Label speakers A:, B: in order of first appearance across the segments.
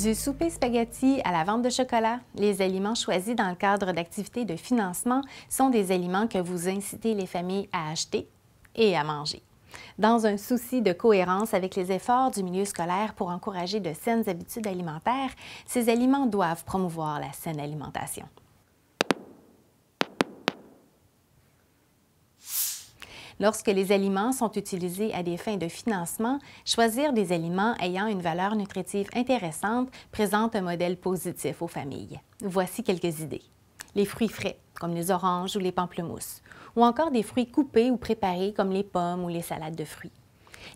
A: Du souper spaghetti à la vente de chocolat, les aliments choisis dans le cadre d'activités de financement sont des aliments que vous incitez les familles à acheter et à manger. Dans un souci de cohérence avec les efforts du milieu scolaire pour encourager de saines habitudes alimentaires, ces aliments doivent promouvoir la saine alimentation. Lorsque les aliments sont utilisés à des fins de financement, choisir des aliments ayant une valeur nutritive intéressante présente un modèle positif aux familles. Voici quelques idées. Les fruits frais, comme les oranges ou les pamplemousses, ou encore des fruits coupés ou préparés, comme les pommes ou les salades de fruits.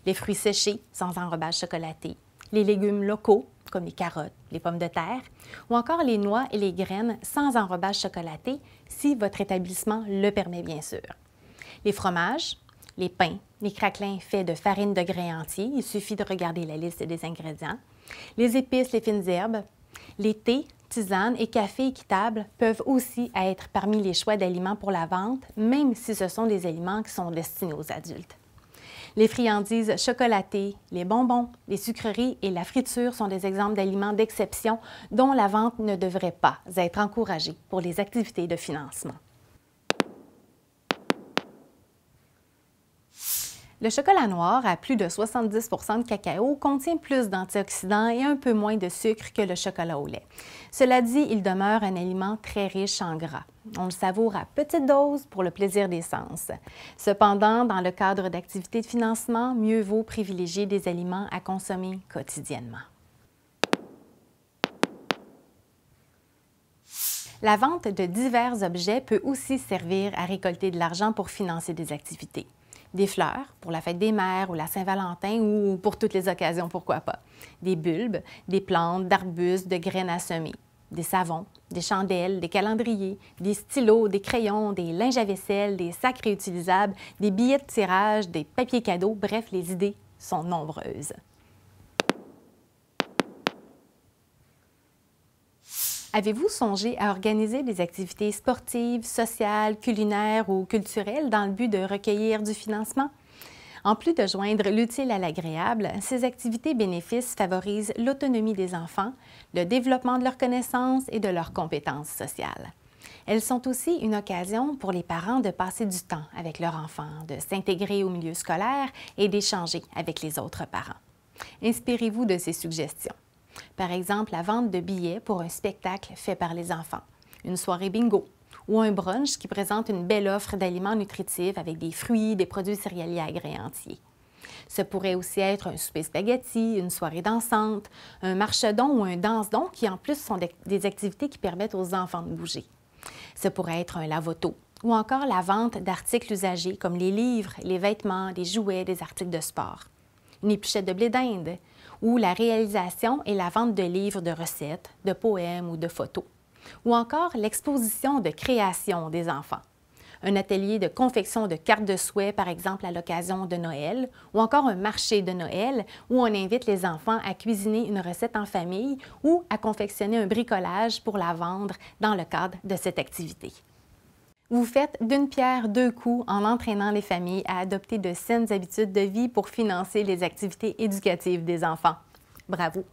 A: Les fruits séchés, sans enrobage chocolaté. Les légumes locaux, comme les carottes, les pommes de terre, ou encore les noix et les graines sans enrobage chocolaté, si votre établissement le permet bien sûr. Les fromages, les pains, les craquelins faits de farine de grains entiers, il suffit de regarder la liste des ingrédients. Les épices, les fines herbes, les thés, tisanes et cafés équitables peuvent aussi être parmi les choix d'aliments pour la vente, même si ce sont des aliments qui sont destinés aux adultes. Les friandises chocolatées, les bonbons, les sucreries et la friture sont des exemples d'aliments d'exception dont la vente ne devrait pas être encouragée pour les activités de financement. Le chocolat noir à plus de 70 de cacao contient plus d'antioxydants et un peu moins de sucre que le chocolat au lait. Cela dit, il demeure un aliment très riche en gras. On le savoure à petite dose pour le plaisir des sens. Cependant, dans le cadre d'activités de financement, mieux vaut privilégier des aliments à consommer quotidiennement. La vente de divers objets peut aussi servir à récolter de l'argent pour financer des activités. Des fleurs pour la fête des mères ou la Saint-Valentin ou pour toutes les occasions, pourquoi pas. Des bulbes, des plantes, d'arbustes, de graines à semer. Des savons, des chandelles, des calendriers, des stylos, des crayons, des linges à vaisselle, des sacs réutilisables, des billets de tirage, des papiers cadeaux, bref, les idées sont nombreuses. Avez-vous songé à organiser des activités sportives, sociales, culinaires ou culturelles dans le but de recueillir du financement? En plus de joindre l'utile à l'agréable, ces activités bénéfices favorisent l'autonomie des enfants, le développement de leurs connaissances et de leurs compétences sociales. Elles sont aussi une occasion pour les parents de passer du temps avec leurs enfants, de s'intégrer au milieu scolaire et d'échanger avec les autres parents. Inspirez-vous de ces suggestions. Par exemple, la vente de billets pour un spectacle fait par les enfants, une soirée bingo ou un brunch qui présente une belle offre d'aliments nutritifs avec des fruits, des produits céréaliers à grains entiers. Ce pourrait aussi être un souper spaghetti, une soirée dansante, un marche-don ou un danse-don qui en plus sont des activités qui permettent aux enfants de bouger. Ce pourrait être un lave-auto ou encore la vente d'articles usagés comme les livres, les vêtements, des jouets, des articles de sport. Une épluchette de blé d'Inde, ou la réalisation et la vente de livres de recettes, de poèmes ou de photos, ou encore l'exposition de création des enfants. Un atelier de confection de cartes de souhait, par exemple à l'occasion de Noël, ou encore un marché de Noël où on invite les enfants à cuisiner une recette en famille ou à confectionner un bricolage pour la vendre dans le cadre de cette activité. Vous faites d'une pierre deux coups en entraînant les familles à adopter de saines habitudes de vie pour financer les activités éducatives des enfants. Bravo!